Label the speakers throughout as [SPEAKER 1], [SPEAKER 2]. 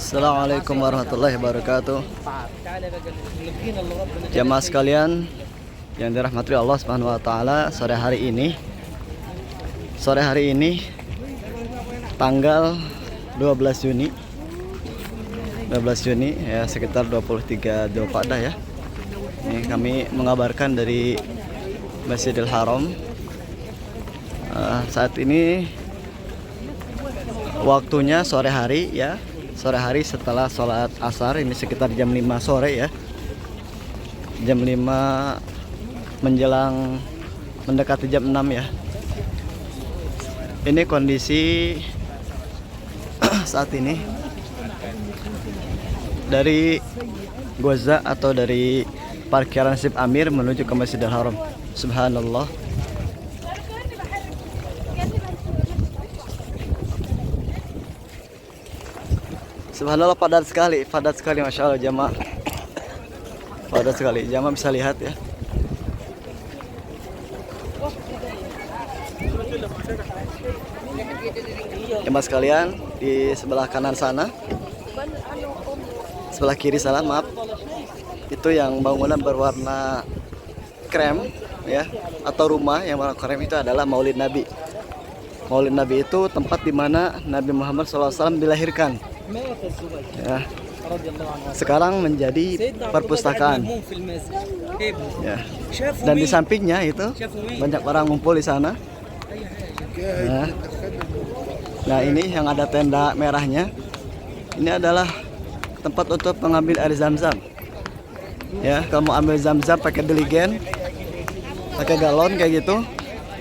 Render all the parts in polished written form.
[SPEAKER 1] Assalamualaikum warahmatullahi wabarakatuh. Jamaah sekalian yang dirahmati Allah Subhanahu wa taala, sore hari ini tanggal 12 Juni ya, sekitar 23 Dzulqa'dah ya. Ini kami mengabarkan dari Masjidil Haram. Saat ini waktunya sore hari ya. Sore hari setelah sholat asar, ini sekitar jam 5 sore ya. Jam 5 menjelang mendekati jam 6 ya. Ini kondisi saat ini dari Goza atau dari parkiran Sip Amir menuju ke Masjidil Haram. Subhanallah. Subhanallah, padat sekali Masya Allah jamaah. Padat sekali, jamaah bisa lihat ya. Jamaah sekalian, di sebelah kanan sana, sebelah kiri sana maaf, itu yang bangunan berwarna krem ya, atau rumah yang warna krem itu adalah Maulid Nabi. Maulid Nabi itu tempat di mana Nabi Muhammad SAW dilahirkan. Ya. Sekarang menjadi perpustakaan. Ya. Dan di sampingnya itu banyak orang ngumpul di sana. Ya. Nah, ini yang ada tenda merahnya. Ini adalah tempat untuk mengambil air zam-zam. Ya, kamu ambil zam-zam pakai diligen, pakai galon kayak gitu,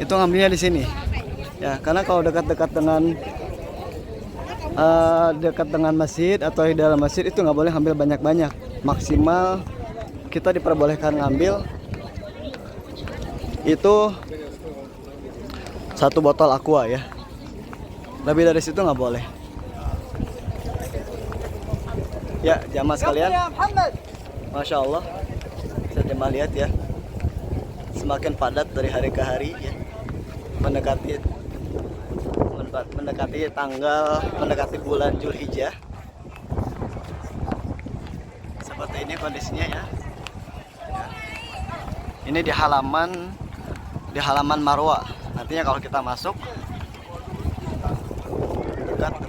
[SPEAKER 1] itu ngambilnya di sini. Ya, karena kalau dekat-dekat dengan masjid atau di dalam masjid itu nggak boleh ambil banyak-banyak. Maksimal kita diperbolehkan ngambil itu 1 botol aqua ya. Lebih dari situ nggak boleh. Ya, jamaah sekalian, Masya Allah, bisa jemaah lihat ya, semakin padat dari hari ke hari ya, mendekati bulan Zulhijjah. Seperti ini kondisinya ya. Ini di halaman Marwah. Nantinya kalau kita masuk dekat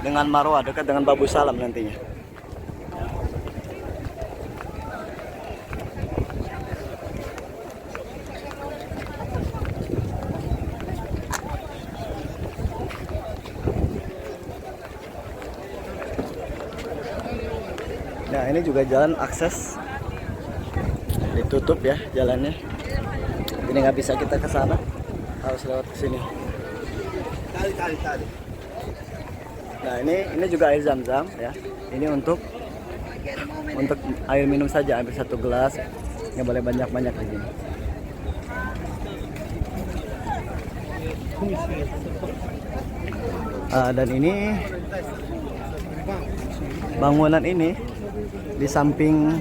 [SPEAKER 1] dengan Marwah, dekat dengan Babu Salam nantinya. Nah, ini juga jalan akses ditutup ya jalannya. Ini nggak bisa kita ke sana, harus lewat ke sini. Nah, ini juga air zam-zam ya. Ini untuk air minum saja, ambil 1 gelas, nggak boleh banyak-banyak di sini. Dan ini bangunan ini di samping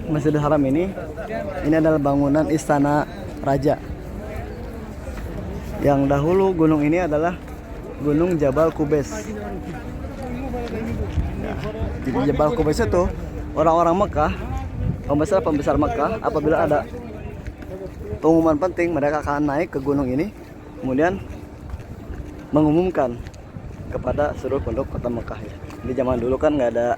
[SPEAKER 1] Masjidil Haram ini adalah bangunan Istana Raja. Yang dahulu gunung ini adalah Gunung Jabal Qubais. Ya, jadi Jabal Qubais itu orang-orang Mekah, pembesar Mekah, apabila ada pengumuman penting mereka akan naik ke gunung ini, kemudian mengumumkan kepada seluruh penduduk kota Mekah ya. Di zaman dulu kan nggak ada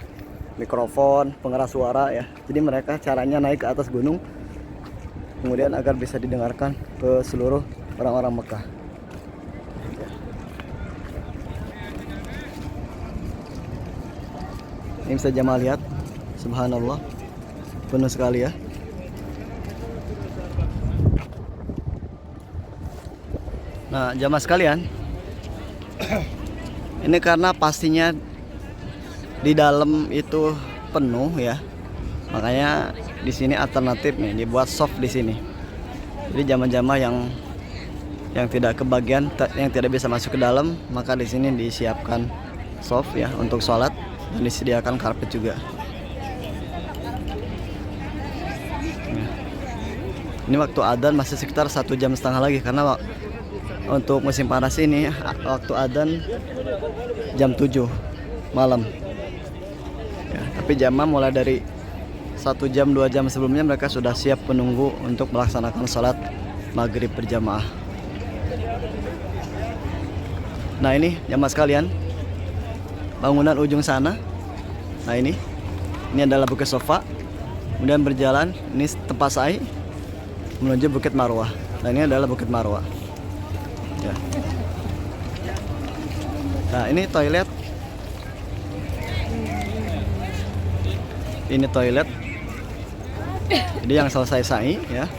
[SPEAKER 1] mikrofon, pengeras suara ya. Jadi mereka caranya naik ke atas gunung, kemudian agar bisa didengarkan ke seluruh orang-orang Mekah. Ini bisa jamaah lihat, subhanallah, penuh sekali ya. Nah, jamaah sekalian, ini karena pastinya di dalam itu penuh ya, makanya di sini alternatif nih, dibuat soft di sini. Jadi jamaah-jamaah yang tidak kebagian, yang tidak bisa masuk ke dalam, maka di sini disiapkan soft ya untuk sholat, dan disediakan karpet juga. Ini waktu adzan masih sekitar 1,5 jam lagi, karena untuk musim panas ini waktu adzan jam 7 malam. Ya, tapi jamaah mulai dari 1 jam 2 jam sebelumnya mereka sudah siap menunggu untuk melaksanakan sholat maghrib berjamaah. Nah ini jamaah sekalian, bangunan ujung sana. Nah ini adalah Bukit Sofa. Kemudian berjalan, ini tempat sa'i menuju Bukit Marwah. Nah ini adalah Bukit Marwah. Ya. Nah ini toilet. Ini toilet. Jadi yang selesai sa'i ya,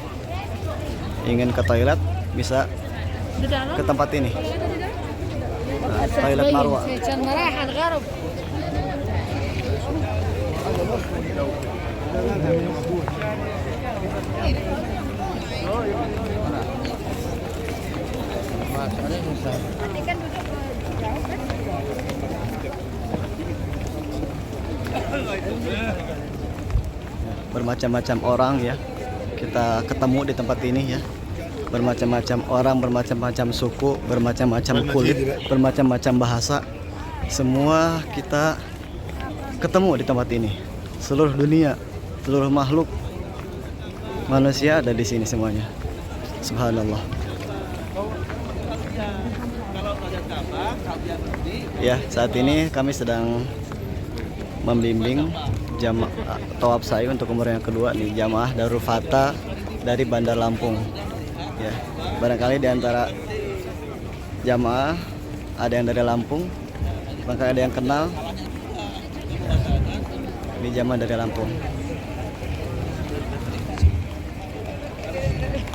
[SPEAKER 1] ingin ke toilet bisa ke tempat ini. Nah, toilet Marwah. Bermacam-macam orang ya kita ketemu di tempat ini ya, bermacam-macam orang, bermacam-macam suku, bermacam-macam kulit, bermacam-macam bahasa, semua kita ketemu di tempat ini. Seluruh dunia, seluruh makhluk manusia ada di sini semuanya. Subhanallah. Ya, saat ini kami sedang membimbing jamaah tawaf sa'i untuk umroh yang kedua nih, jamaah Darul Fata dari Bandar Lampung. Ya, barangkali di antara jamaah ada yang dari Lampung, barangkali ada yang kenal. Ya, ini jamaah dari Lampung.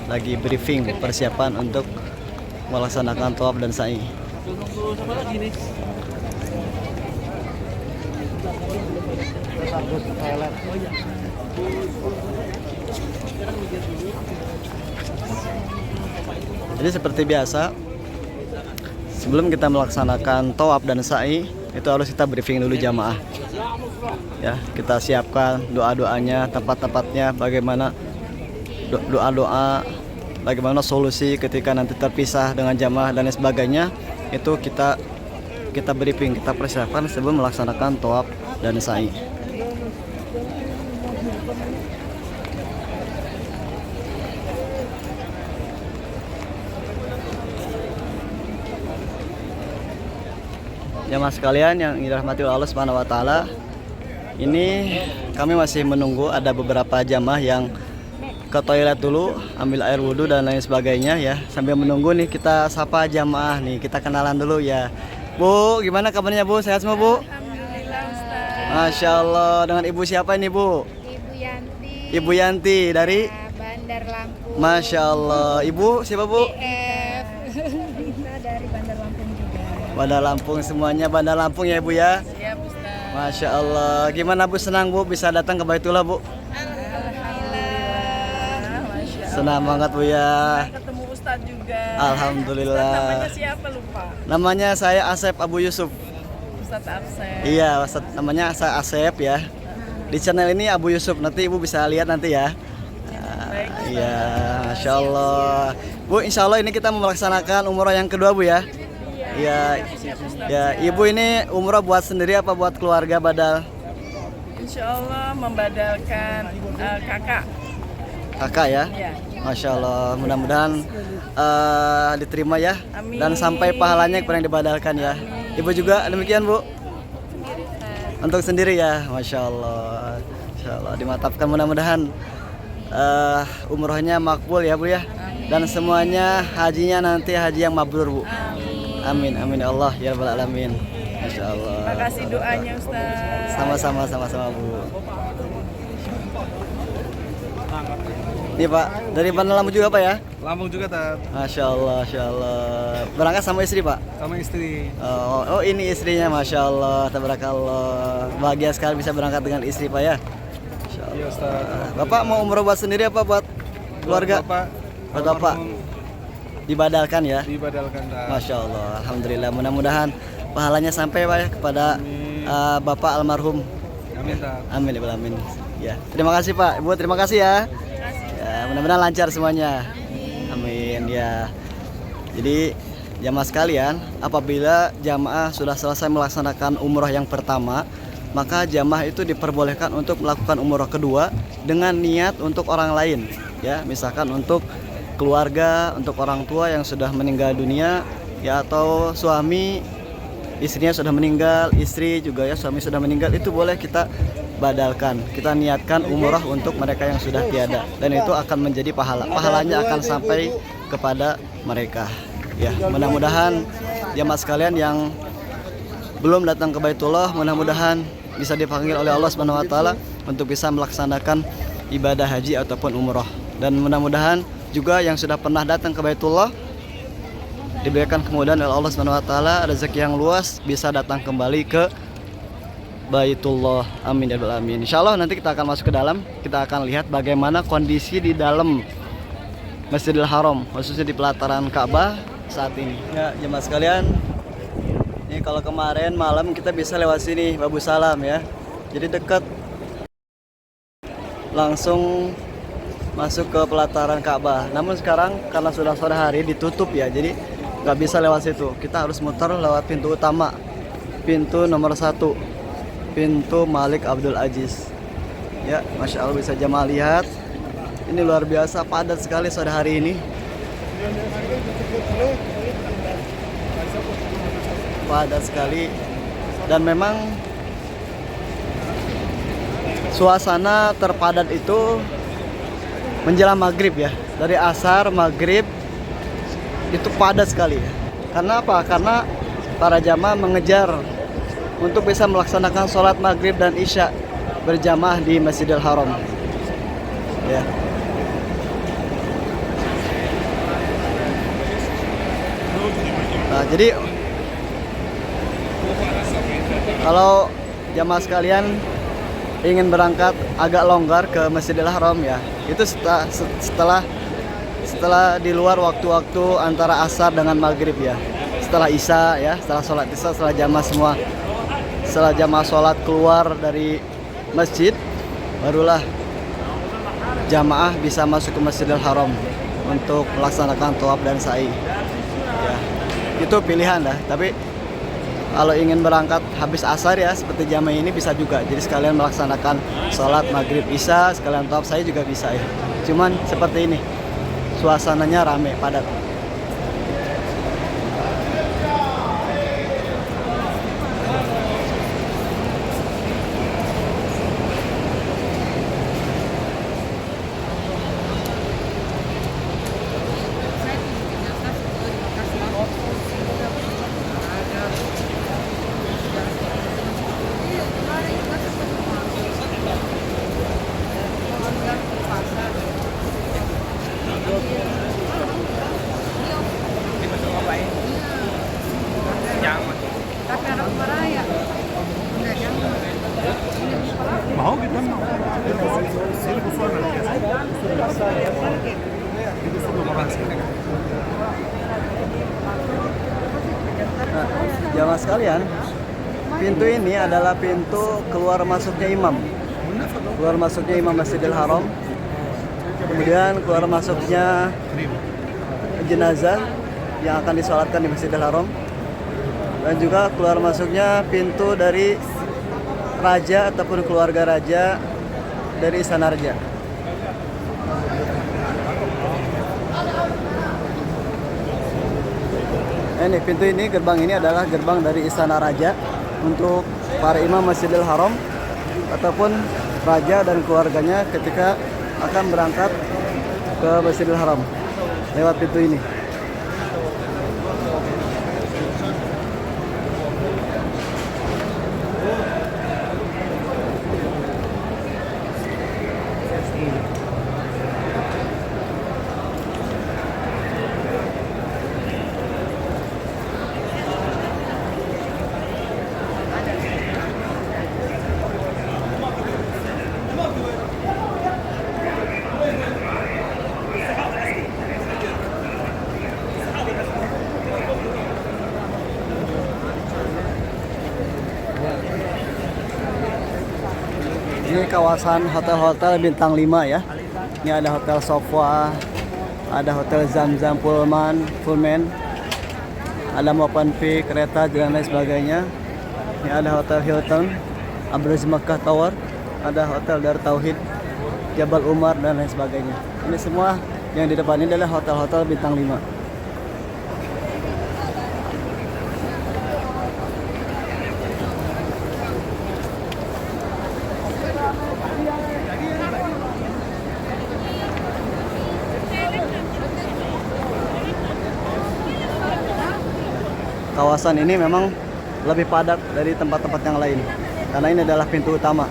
[SPEAKER 1] Lagi briefing persiapan untuk melaksanakan tawaf dan sa'i. Jadi seperti biasa, sebelum kita melaksanakan tawaf dan sa'i itu harus kita briefing dulu jamaah. Ya, kita siapkan doa-doanya, tempat-tempatnya, bagaimana doa-doa, bagaimana solusi ketika nanti terpisah dengan jamaah dan lain sebagainya. Itu kita briefing, kita persiapkan sebelum melaksanakan tawaf dan sa'i. Jamaah sekalian yang dirahmati Allah Subhanahu wa taala, ini kami masih menunggu ada beberapa jamaah yang ke toilet dulu, ambil air wudhu dan lain sebagainya ya. Sambil menunggu nih kita sapa jamaah nih, kita kenalan dulu ya. Bu, gimana kabarnya Bu? Sehat semua Bu?
[SPEAKER 2] Alhamdulillah Ustaz.
[SPEAKER 1] Masya Allah, dengan Ibu siapa ini Bu?
[SPEAKER 2] Ibu Yanti.
[SPEAKER 1] Ibu Yanti dari
[SPEAKER 2] Bandar Lampung.
[SPEAKER 1] Masya Allah. Ibu siapa Bu?
[SPEAKER 2] BF. Kita dari Bandar Lampung juga.
[SPEAKER 1] Bandar Lampung, semuanya Bandar Lampung ya Ibu ya.
[SPEAKER 2] Siap Ustaz.
[SPEAKER 1] Masya Allah. Gimana Bu, senang Bu bisa datang ke Baitullah Bu?
[SPEAKER 2] Alhamdulillah. Masya Allah.
[SPEAKER 1] Senang banget Bu ya.
[SPEAKER 2] Ketemu Ustaz juga.
[SPEAKER 1] Alhamdulillah.
[SPEAKER 2] Ustaz namanya siapa lupa?
[SPEAKER 1] Namanya saya Asep Abu Yusuf.
[SPEAKER 2] Ustaz Absen.
[SPEAKER 1] Iya, namanya saya Asep ya. Di channel ini Abu Yusuf, nanti Ibu bisa lihat nanti ya. Iya, Masya Allah. Bu, insya Allah ini kita melaksanakan umroh yang kedua Bu ya. Iya, ya. Ibu ini umroh buat sendiri apa buat keluarga badal?
[SPEAKER 2] Insya Allah membadalkan kakak.
[SPEAKER 1] Kakak ya.
[SPEAKER 2] Ya.
[SPEAKER 1] Masya Allah, mudah-mudahan diterima ya.
[SPEAKER 2] Amin.
[SPEAKER 1] Dan sampai pahalanya kepada yang dibadalkan ya. Ibu juga demikian Bu? Untuk sendiri ya, Masya Allah. Masya Allah, dimatapkan mudah-mudahan umrohnya makbul ya Bu ya. Dan semuanya hajinya nanti haji yang mabrur Bu. Amin, amin ya Allah ya Rabbal Alamin. Masya Allah.
[SPEAKER 2] Terima kasih doanya Ustaz.
[SPEAKER 1] Sama-sama Bu. Ini Pak, dari Bandar Lampung juga Pak ya?
[SPEAKER 3] Lampung juga Tat.
[SPEAKER 1] Masya Allah, Masya Allah. Berangkat sama istri Pak?
[SPEAKER 3] Sama istri.
[SPEAKER 1] Oh ini istrinya, Masya Allah, tabarakallah. Bahagia sekali bisa berangkat dengan istri Pak ya. Masya Allah.
[SPEAKER 3] Iya Ustaz.
[SPEAKER 1] Bapak mau umroh buat sendiri apa buat keluarga?
[SPEAKER 3] Bapak.
[SPEAKER 1] Buat Bapak. Dibadalkan ya.
[SPEAKER 3] Dibadalkan Tat.
[SPEAKER 1] Masya Allah, alhamdulillah. Mudah-mudahan pahalanya sampai Pak ya kepada Bapak almarhum.
[SPEAKER 3] Amin Tat.
[SPEAKER 1] Amin ya Rabbal Alamin. Ya, terima kasih Pak. Ibu terima kasih ya. Ya, mudah-mudahan lancar semuanya. Amin ya. Jadi jamaah sekalian, apabila jamaah sudah selesai melaksanakan umroh yang pertama, maka jamaah itu diperbolehkan untuk melakukan umroh kedua dengan niat untuk orang lain, ya, misalkan untuk keluarga, untuk orang tua yang sudah meninggal dunia, ya, atau suami istrinya sudah meninggal, istri juga ya suami sudah meninggal, itu boleh kita badalkan, kita niatkan umroh untuk mereka yang sudah tiada, dan itu akan menjadi pahalanya akan sampai kepada mereka. Ya, mudah-mudahan jamaah sekalian yang belum datang ke Baitullah, mudah-mudahan bisa dipanggil oleh Allah Subhanahu wa taala untuk bisa melaksanakan ibadah haji ataupun umroh. Dan mudah-mudahan juga yang sudah pernah datang ke Baitullah diberikan kemudahan oleh Allah Subhanahu wa taala, rezeki yang luas, bisa datang kembali ke Baitullah. Amin ya rabbal alamin. Insyaallah nanti kita akan masuk ke dalam, kita akan lihat bagaimana kondisi di dalam Masjidil Haram, khususnya di pelataran Ka'bah saat ini. Ya, jemaah sekalian, ini kalau kemarin malam kita bisa lewat sini, Babu Salam ya. Jadi dekat, langsung masuk ke pelataran Ka'bah. Namun sekarang karena sudah sore hari ditutup ya, jadi nggak bisa lewat situ. Kita harus muter lewat pintu utama, pintu nomor 1, pintu Malik Abdul Aziz. Ya, masya Allah, bisa jamaah lihat. Ini luar biasa padat sekali sore hari ini. Padat sekali, dan memang suasana terpadat itu menjelang maghrib ya. Dari asar, maghrib itu padat sekali ya. Karena apa? Karena para jamaah mengejar untuk bisa melaksanakan sholat maghrib dan isya berjamaah di Masjidil Haram ya. Nah, jadi kalau jamaah sekalian ingin berangkat agak longgar ke Masjidil Haram ya, itu setelah di luar waktu-waktu antara asar dengan maghrib ya, setelah isya ya, setelah sholat isya, setelah jamaah semua, setelah jamaah sholat keluar dari masjid, barulah jamaah bisa masuk ke Masjidil Haram untuk melaksanakan tawaf dan sa'i ya. Itu pilihan dah, tapi kalau ingin berangkat habis asar ya seperti jamaah ini bisa juga, jadi sekalian melaksanakan sholat maghrib isya sekalian tawaf sa'i juga bisa ya. Cuman seperti ini suasananya rame, padat.
[SPEAKER 3] Mau kita mau.
[SPEAKER 1] Nah, jamaah sekalian, pintu ini adalah pintu keluar masuknya imam. Keluar masuknya imam Masjidil Haram. Kemudian keluar masuknya jenazah yang akan disolatkan di Masjidil Haram. Dan juga keluar masuknya pintu dari raja ataupun keluarga raja dari Istana Raja. Ini pintu ini, gerbang ini adalah gerbang dari Istana Raja untuk para imam Masjidil Haram ataupun raja dan keluarganya ketika akan berangkat ke Masjidil Haram lewat pintu ini. Ini kawasan hotel-hotel bintang 5 ya. Ini ada Hotel Sofwa, ada Hotel Zamzam Pullman, ada mapan fee, kereta dan lain sebagainya. Ini ada hotel Hilton, Abdul Makkah Tower, ada hotel Dar Tauhid, Jabal Umar dan lain sebagainya. Ini semua yang di depan ini adalah hotel-hotel bintang 5. Kawasan ini memang lebih padat dari tempat-tempat yang lain karena ini adalah pintu utama.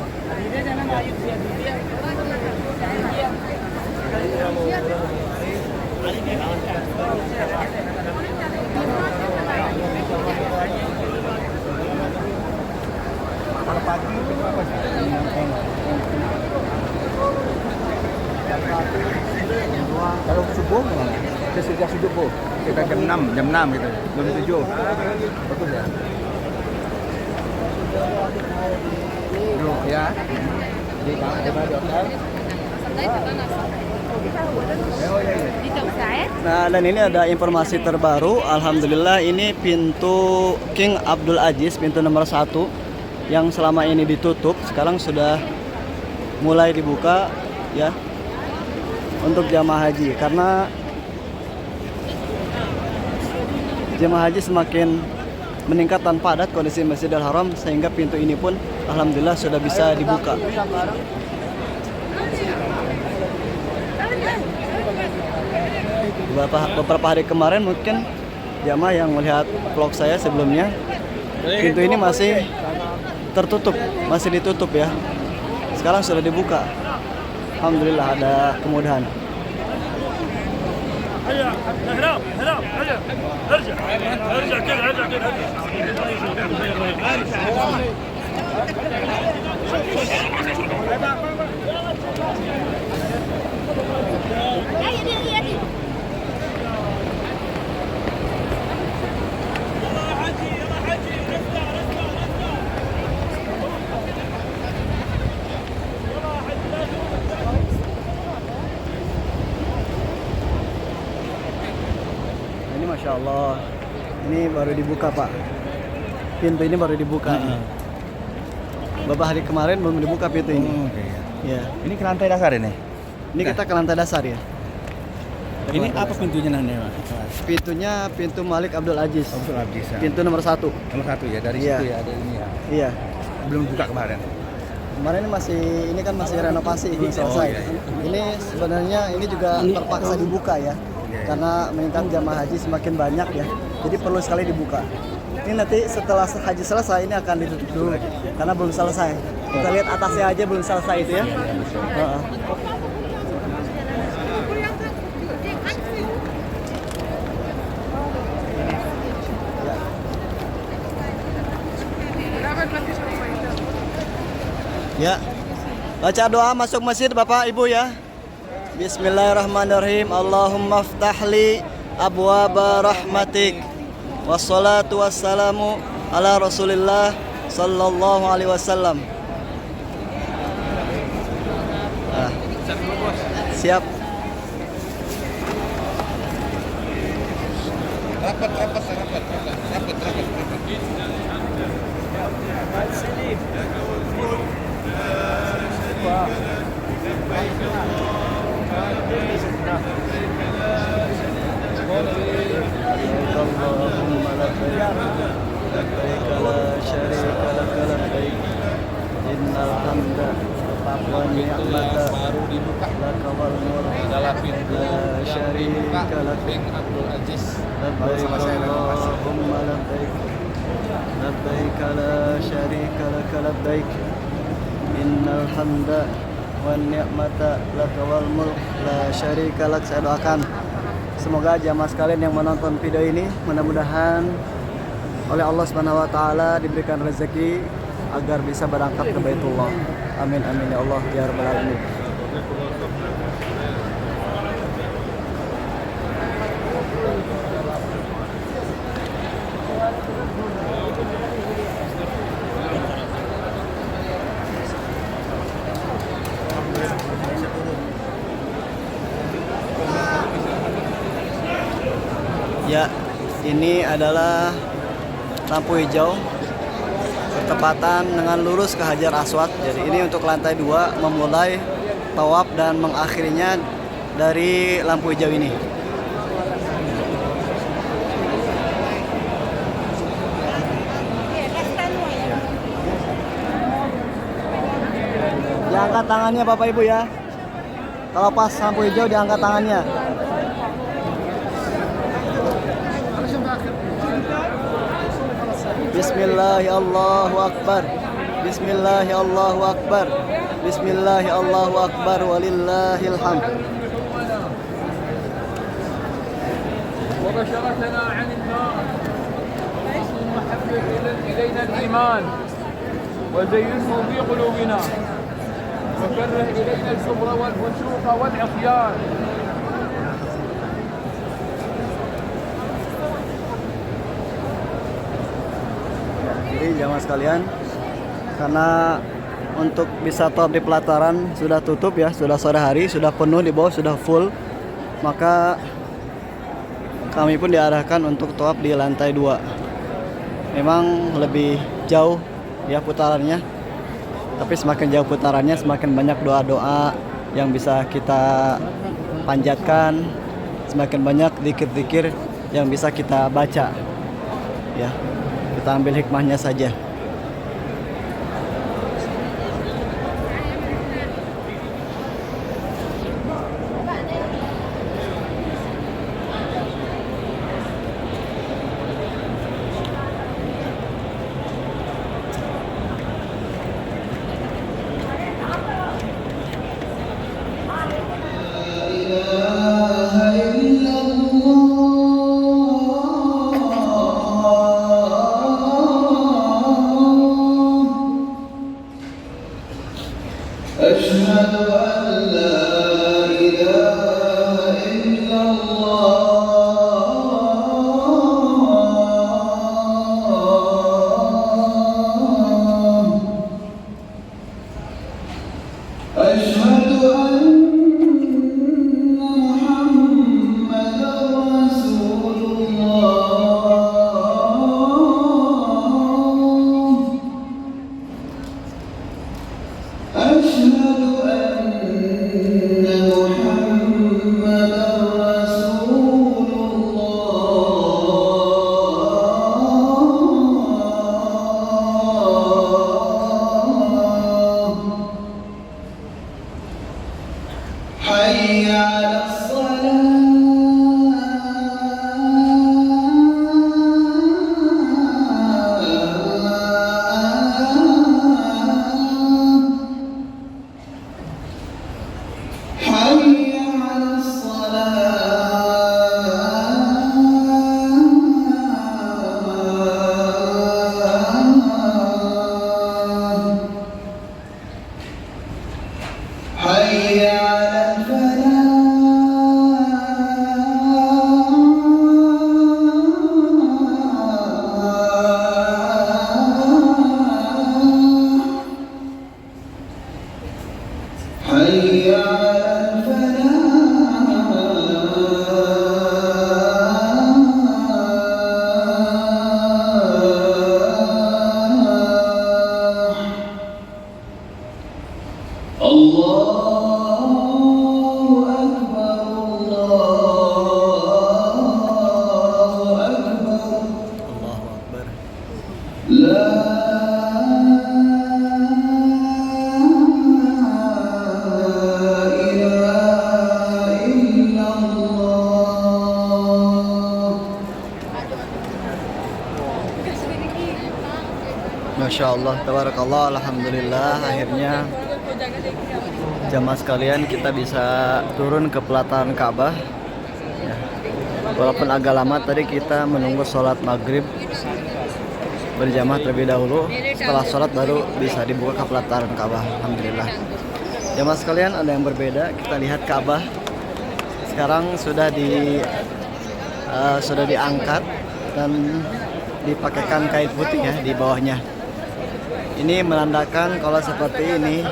[SPEAKER 3] Kalau subuh kita sudah subuh. Kita jam 6 gitu. Belum 7. Bagus ya. Duduk ya. Di hotel.
[SPEAKER 1] Nah, dan ini ada informasi terbaru. Alhamdulillah ini pintu King Abdul Aziz, pintu nomor 1 yang selama ini ditutup, sekarang sudah mulai dibuka ya untuk jamaah haji. Karena jemaah haji semakin meningkat dan padat kondisi Masjidil Haram, sehingga pintu ini pun alhamdulillah sudah bisa dibuka. Beberapa hari kemarin mungkin jamaah yang melihat vlog saya sebelumnya, pintu ini masih tertutup, masih ditutup ya. Sekarang sudah dibuka. Alhamdulillah ada kemudahan. Ini Masya Allah, ini baru dibuka Pak. Pintu ini baru dibuka. Beberapa hari kemarin belum dibuka pintu ini. Ya.
[SPEAKER 3] Ini ke lantai dasar ini.
[SPEAKER 1] Ini kita ke lantai dasar ya.
[SPEAKER 3] Ini apa pintunya nanti, Mas?
[SPEAKER 1] Pintunya pintu Malik Abdul Aziz.
[SPEAKER 3] Abdul Aziz.
[SPEAKER 1] Pintu nomor 1.
[SPEAKER 3] Nomor 1 ya, dari
[SPEAKER 1] Iya.
[SPEAKER 3] situ ya, ada ini ya.
[SPEAKER 1] Iya.
[SPEAKER 3] Belum buka kemarin.
[SPEAKER 1] Kemarin ini kan masih renovasi belum selesai.
[SPEAKER 3] iya.
[SPEAKER 1] Ini sebenarnya ini juga terpaksa dibuka ya. Karena mengingat jamaah haji semakin banyak ya. Jadi perlu sekali dibuka. Ini nanti setelah haji selesai ini akan ditutup dulu karena belum selesai. Kita lihat atasnya aja belum selesai itu ya. Heeh. Ya. Baca doa masuk masjid Bapak Ibu ya. Bismillahirrahmanirrahim. Allahumma ftahli abwaba rahmatik. Wassalatu wassalamu ala Rasulillah sallallahu alaihi wasallam. Nah, siap.
[SPEAKER 3] Rapat.
[SPEAKER 1] Allahumma labbaik labbaik la syarika lak labbaik innal hamda wa ni'mata
[SPEAKER 4] baru dibuka
[SPEAKER 1] lak wal mulk
[SPEAKER 4] adalah pintu
[SPEAKER 1] la
[SPEAKER 4] yang dibuka
[SPEAKER 1] syarika lak
[SPEAKER 4] King Abdul Aziz.
[SPEAKER 1] labbaik Allahumma labbaik labbaik la syarika lak labbaik innal hamda wa ni'mata lak wal mulk la syarika lak. Saya doakan semoga jamaah sekalian yang menonton video ini mudah-mudahan oleh Allah Subhanahu wa taala diberikan rezeki agar bisa berangkat ke Baitullah. Amin amin ya Allah ya rabbal alamin. Ya, Ini adalah lampu hijau bertepatan dengan lurus ke Hajar Aswad. Jadi ini untuk lantai 2 memulai tawaf dan mengakhirinya dari lampu hijau ini. Diangkat tangannya Bapak Ibu ya. Kalau pas lampu hijau diangkat tangannya. Bismillahirrahmanirrahim. Bismillahirrahmanirrahim. Bismillahirrahmanirrahim. Walillahil hamd.
[SPEAKER 5] وبشرتنا عن النار اللهم حبب إلينا الإيمان وزينه في قلوبنا وكره إلينا الكفر والفسوق والعصيان.
[SPEAKER 1] Jadi jamaah sekalian, karena untuk bisa tawaf di pelataran sudah tutup ya, sudah sore hari, sudah penuh di bawah, sudah full, maka kami pun diarahkan untuk tawaf di lantai 2. Memang lebih jauh ya putarannya, tapi semakin jauh putarannya semakin banyak doa-doa yang bisa kita panjatkan, semakin banyak zikir-zikir yang bisa kita baca ya. Kita ambil hikmahnya saja. Masya Allah, tabarakallah, alhamdulillah, akhirnya jamaah sekalian kita bisa turun ke pelataran Ka'bah ya. Walaupun agak lama tadi kita menunggu sholat maghrib berjamaah terlebih dahulu. Setelah sholat baru bisa dibuka ke pelataran Ka'bah, alhamdulillah. Jamaah sekalian, ada yang berbeda. Kita lihat Ka'bah sekarang sudah diangkat dan dipakaikan kain putih ya di bawahnya. Ini menandakan kalau seperti ini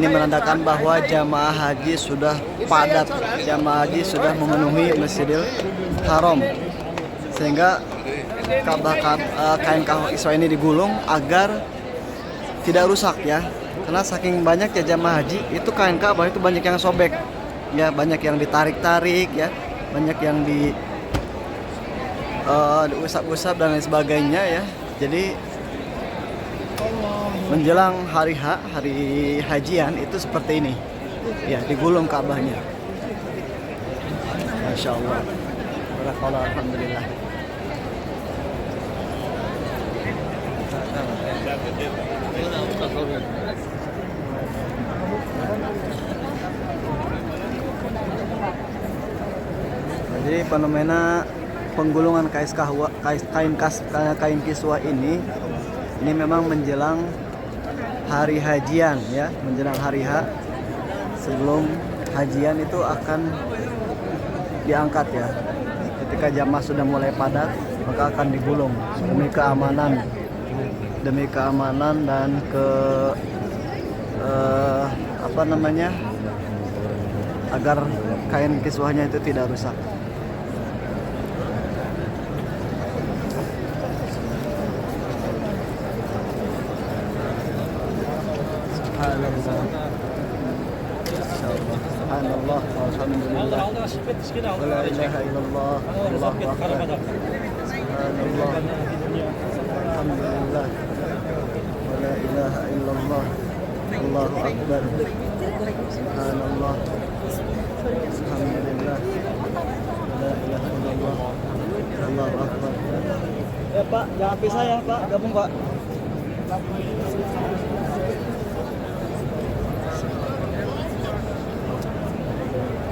[SPEAKER 1] menandakan bahwa jamaah haji sudah padat, jamaah haji sudah memenuhi Masjidil Haram. sehingga kain kiswah ini digulung agar tidak rusak ya. Karena saking banyaknya jamaah haji, itu kain Ka'bah itu banyak yang sobek, ya banyak yang ditarik-tarik, ya banyak yang diusap-usap dan lain sebagainya ya. Jadi menjelang hari hajian itu seperti ini, ya digulung Ka'bahnya. Masya Allah, barakallah, alhamdulillah. Jadi fenomena penggulungan kain kiswah ini memang menjelang hari hajian ya, menjelang hari H sebelum hajian itu akan diangkat ya. Ketika jamaah sudah mulai padat, maka akan digulung demi keamanan dan agar kain kiswahnya itu tidak rusak. Subhanallah, alhamdulillah, wa la ilaha illallah, Allahu akbar. Subhanallah, alhamdulillah, wa la ilaha illallah, Allahu akbar. Subhanallah, alhamdulillah, wa la ilaha illallah, Allahu akbar. Ya Pak, jangan pisah ya Pak, gabung Pak.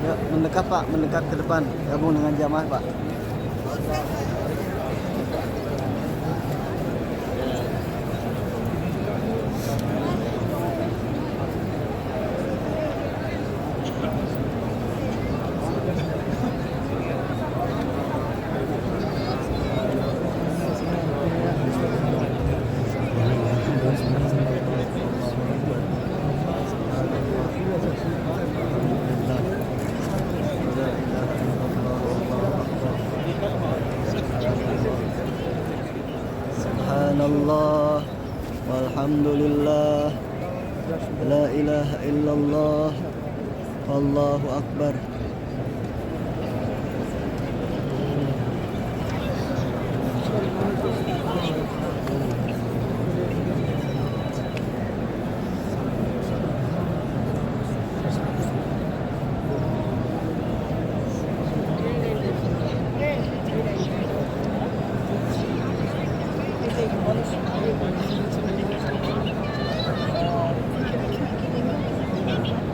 [SPEAKER 1] Ya, mendekat Pak, mendekat ke depan, gabung dengan jamaah Pak. Subhanallah, walhamdulillah, la ilaha illallah, Allahu akbar.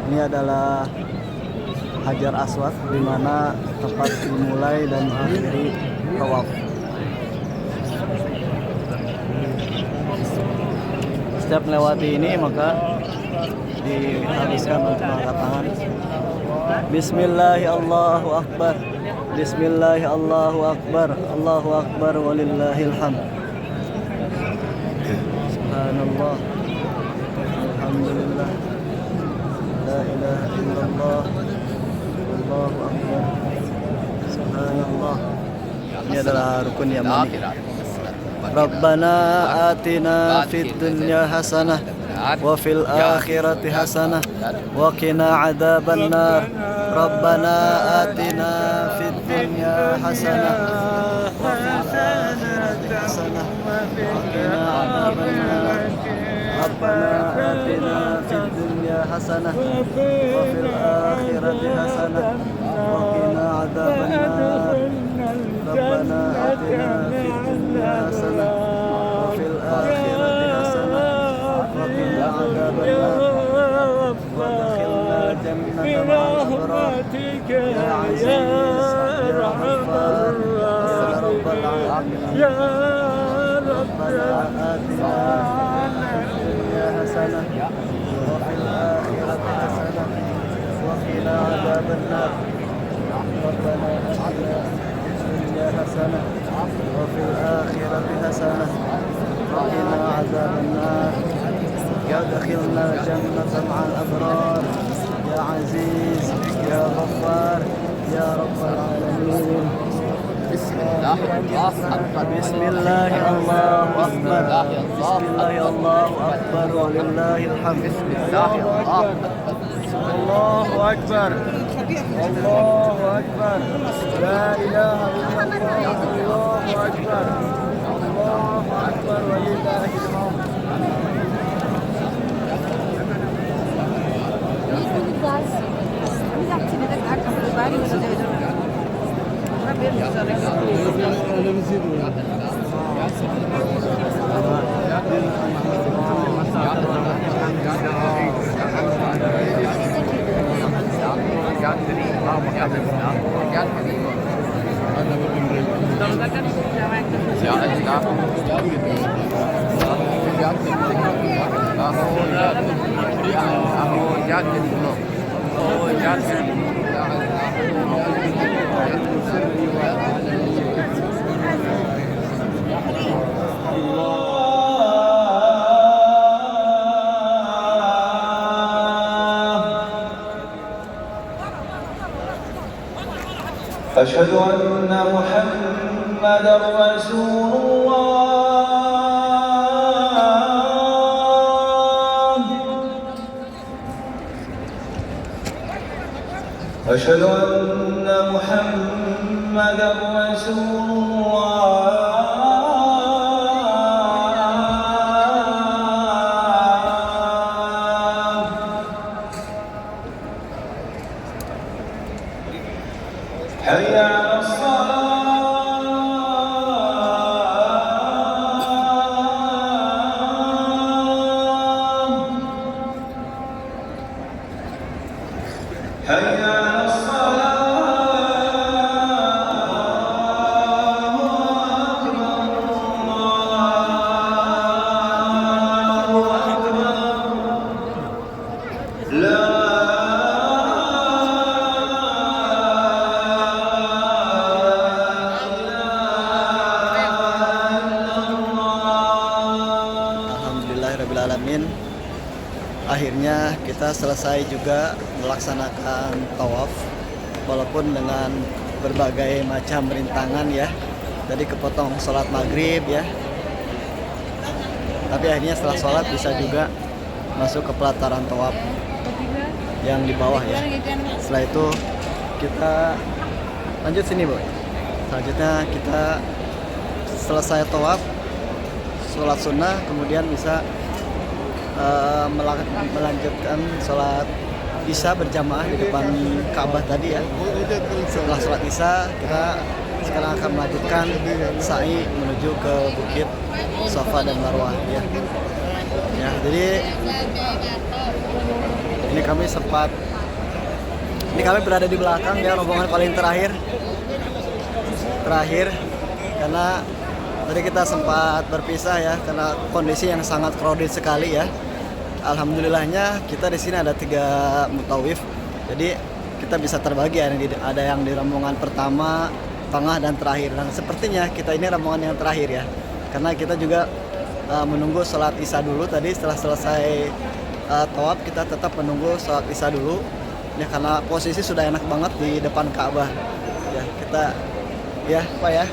[SPEAKER 1] Ini adalah Hajar Aswad, di mana tempat dimulai dan mengakhiri tawaf. Setiap melewati ini maka diharuskan untuk mengangkat tangan. Bismillahi Allahu Akbar, Bismillahi Allahu Akbar, Allahu Akbar walillahil hamd. Subhanallah, alhamdulillah, la ilaha illallah, Allahu akbar, subhanallah. Ini adalah rukun yamani. Rabbana atina fid dunya hasanah wa fil akhirati hasanah wa qina adzabannar. Rabbana atina fid dunya hasanah wa fil akhirati hasanah wa qina adzabannar. Rabbana atina fid dunya hasanah wa fil akhirati hasanah wa qina adzabannar. Rabbana atina fid dunya hasanah wa fil akhirati hasanah wa qina adzabannar. Wa adkhilna jannata ma'al abrar ya aziz ya ghaffar ya rabbal alamin. Rabbana atina حسنة وفي الآخرة حسنة وقنا عذاب النار. ربنا آتنا في الدنيا حسنة وفي الآخرة حسنة وقنا عذاب النار. ادخلنا الجنة مع الأبرار يا عزيز يا غفار يا رب العالمين.
[SPEAKER 4] Bismillah, Allah Akbar.
[SPEAKER 1] Bismillah, Allahu Akbar. Bismillah, Allahu Akbar. Walillahil hamd.
[SPEAKER 4] Bismillah, Allah.
[SPEAKER 3] Allahu Akbar. Allahu Akbar. La ilaha illallah. Allahu Akbar. Allahu Akbar walillahil hamd.
[SPEAKER 6] أشهد أن محمدا رسول الله. أشهد أن محمدا رسول الله. حي على الصلاة. حي على الصلاة.
[SPEAKER 1] Alhamdulillahirrabbilalamin. Akhirnya kita selesai juga melaksanakan tawaf, walaupun dengan berbagai macam rintangan ya. Tadi kepotong sholat maghrib ya, tapi akhirnya setelah sholat bisa juga masuk ke pelataran tawaf yang di bawah ya. Setelah itu kita lanjut sini boy. Selanjutnya kita selesai tawaf, sholat sunnah, kemudian bisa melanjutkan sholat isya berjamaah di depan Ka'bah tadi ya. Setelah sholat isya kita sekarang akan melanjutkan sa'i menuju ke bukit Safa dan Marwah ya. Ya, jadi ini kami berada di belakang ya, rombongan paling terakhir karena tadi kita sempat berpisah ya karena kondisi yang sangat crowded sekali ya. Alhamdulillahnya kita di sini ada 3 mutawif, jadi kita bisa terbagi, ada yang di rombongan pertama, tengah dan terakhir. Dan sepertinya kita ini rombongan yang terakhir ya, karena kita juga menunggu sholat isya dulu tadi. Setelah selesai tawaf kita tetap menunggu sholat isya dulu ya, karena posisi sudah enak banget di depan Ka'bah ya. Kita ya Pak ya,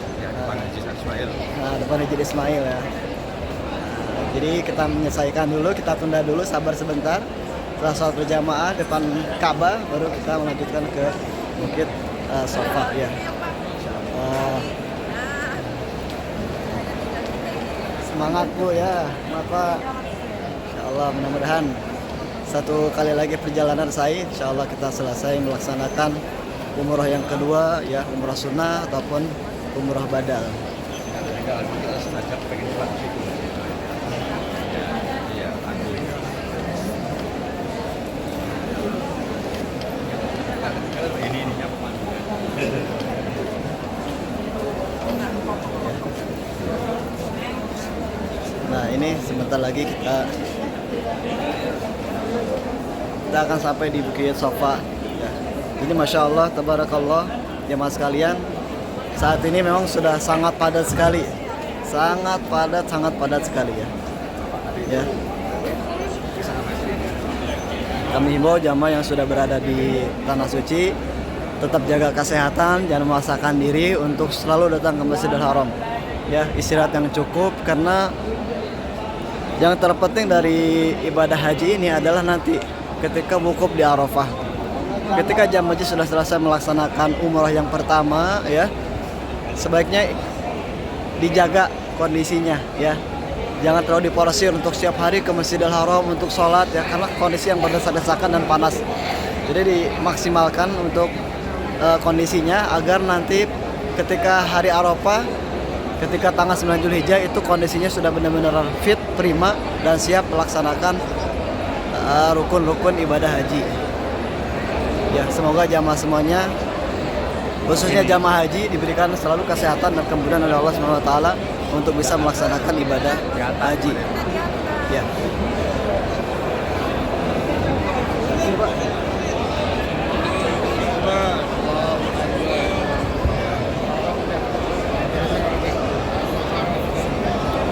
[SPEAKER 1] nah, depan Masjid Ismail ya. Jadi kita menyelesaikan dulu, kita tunda dulu, sabar sebentar. Setelah sholat berjamaah depan Ka'bah, baru kita melanjutkan ke bukit Safa ya. Insyaallah. Semangat Bu ya, Bapak. Insyaallah, mudah-mudahan satu kali lagi perjalanan saya, insyaallah kita selesai melaksanakan umroh yang kedua ya, umroh sunnah ataupun umroh badal. Nah ini sebentar lagi kita akan sampai di Bukit Safa ya. Jadi Masya Allah, Tabarakallah jemaah sekalian, saat ini memang sudah sangat padat sekali, sangat padat sekali ya. Kami himbau jamaah yang sudah berada di Tanah Suci tetap jaga kesehatan, jangan memaksakan diri untuk selalu datang ke Masjidil Haram. Ya, istirahat yang cukup, karena yang terpenting dari ibadah haji ini adalah nanti ketika wukuf di Arafah. Ketika jamaah haji sudah selesai melaksanakan umrah yang pertama, ya, sebaiknya dijaga kondisinya, ya. Jangan terlalu diporsir untuk setiap hari ke Masjidil Haram untuk sholat, ya, karena kondisi yang berdesak-desakan dan panas. Jadi dimaksimalkan untuk kondisinya agar nanti ketika hari Arafah, ketika tanggal 9 Zulhijjah itu kondisinya sudah benar-benar fit, prima, dan siap melaksanakan rukun-rukun ibadah haji. Ya, semoga jamaah semuanya, khususnya jamaah haji, diberikan selalu kesehatan dan kemudahan oleh Allah Subhanahu wa taala untuk bisa melaksanakan ibadah haji. Ya.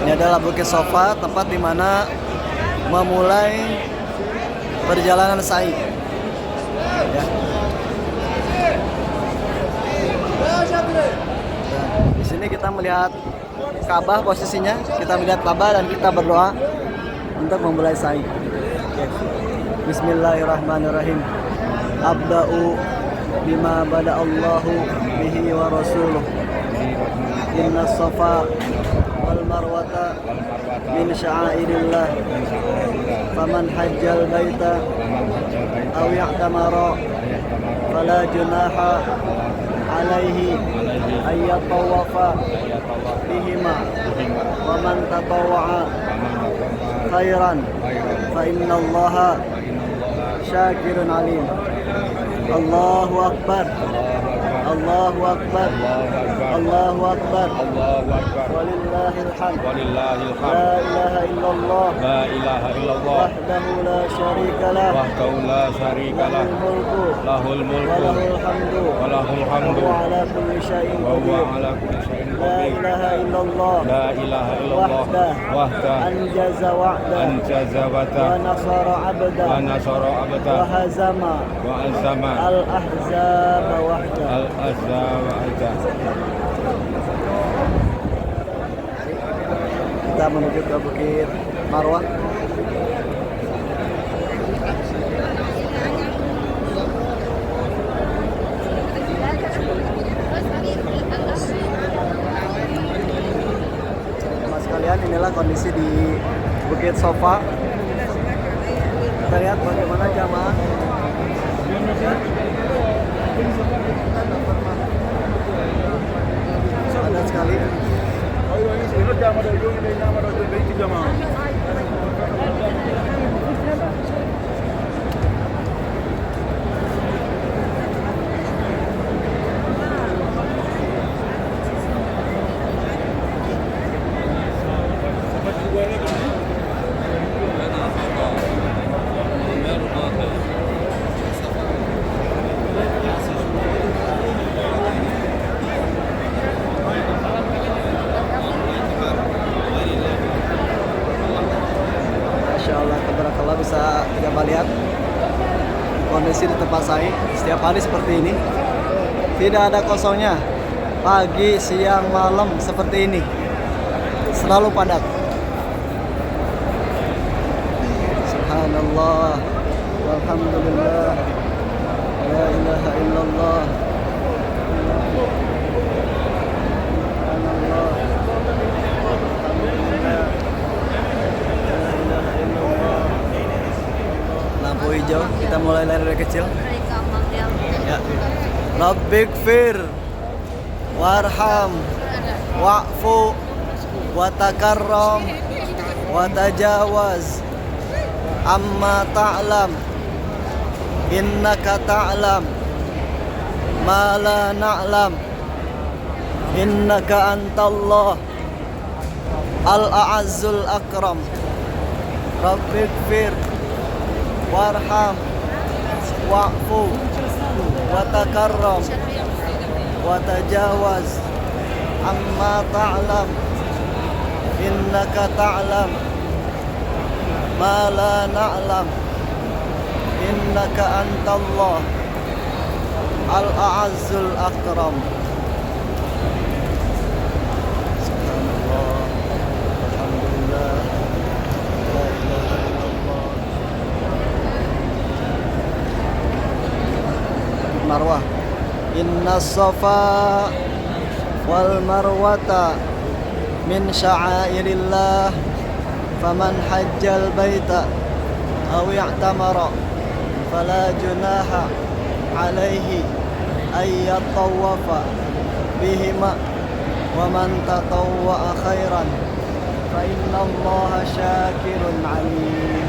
[SPEAKER 1] Ini adalah Bukit Sofa, tempat di mana memulai perjalanan sa'i. Ya. Di sini kita melihat Ka'bah posisinya, kita melihat Ka'bah dan kita berdoa untuk memulai sa'i. Ya. Bismillahirrahmanirrahim. Abda'u bima bada'allahu bihi wa rasuluh. Inna safa wal marwata min sya'airillah. Faman hajjal baita aw ya'tamara fala junaha alaihi ayyatawafa bihima wa man tatawwa'a khairan fa innallaha syakirun alim. Allahu akbar, Allahu akbar, Allahu akbar, walillahil hamd, la ilaha illallah, wahdahu la syarika lah, lahul mulku wa lahul hamdu wa ala kulli syai'in qadir. La ilaha illallah, wahdah anjaza wa'da wa nasara abda wa hazama al-ahzab wahda. Kita menuju ke Bukit Marwah. Sekalian, inilah kondisi di Bukit Sofa. Kita lihat bagaimana jamaah padat sekali. Tabarakallah, bisa kita lihat kondisi di tempat saya setiap hari seperti ini, tidak ada kosongnya. Pagi, siang, malam seperti ini, selalu padat. Subhanallah, walhamdulillah, la ilaha illallah, subhanallah, alhamdulillah. Lampu hijau, kita mulai dari kecil. Ya. Rabbighfir warham wa'fu wa takarram wa tajawaz amma ta'lam innaka ta'lam ma la na'lam innaka antallah al-a'azzul akram. Rabbighfir warham wa'fu wa takarram wa tajawaz amma ta'lam innaka ta'lam ma la na'lam innaka antallah al-a'azzul akram. Subhanallah, alhamdulillah, la ilaha illallah. Marwah. Inna safa wal marwata min sya'airillah faman hajjal baita aw i'tamara fala junaha alaihi ay yatawafa bihima wa man tatawwa khairan fa innallaha syakirun alim.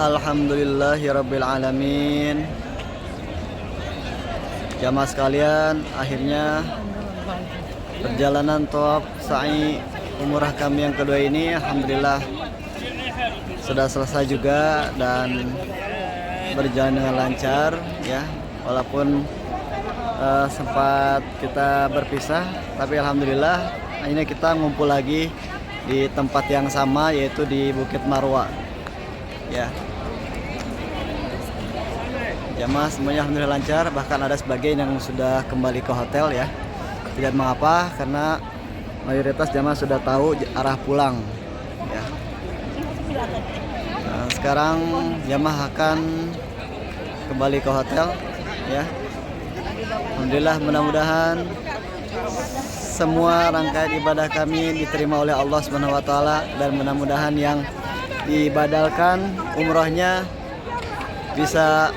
[SPEAKER 1] Alhamdulillahirabbil alamin. Jamaah sekalian, akhirnya perjalanan tawaf sa'i umrah kami yang kedua ini alhamdulillah sudah selesai juga dan berjalan dengan lancar ya. Walaupun sempat kita berpisah, tapi alhamdulillah akhirnya kita ngumpul lagi di tempat yang sama, yaitu di Bukit Marwah ya. Jamaah semuanya alhamdulillah lancar, bahkan ada sebagian yang sudah kembali ke hotel ya. Tidak mengapa karena mayoritas jamaah sudah tahu arah pulang ya. Nah, sekarang jamaah akan kembali ke hotel ya. Alhamdulillah, mudah-mudahan semua rangkaian ibadah kami diterima oleh Allah Subhanahu wa taala, dan mudah-mudahan yang diibadalkan umrohnya bisa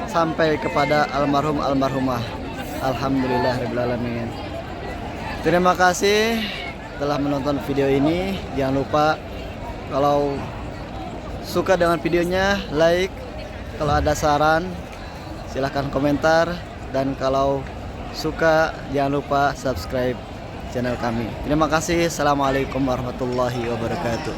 [SPEAKER 1] sampai kepada almarhum almarhumah. Alhamdulillahirabbil alamin. Terima kasih telah menonton video ini. Jangan lupa kalau suka dengan videonya like, kalau ada saran silahkan komentar, dan kalau suka jangan lupa subscribe channel kami. Terima kasih. Assalamualaikum warahmatullahi wabarakatuh.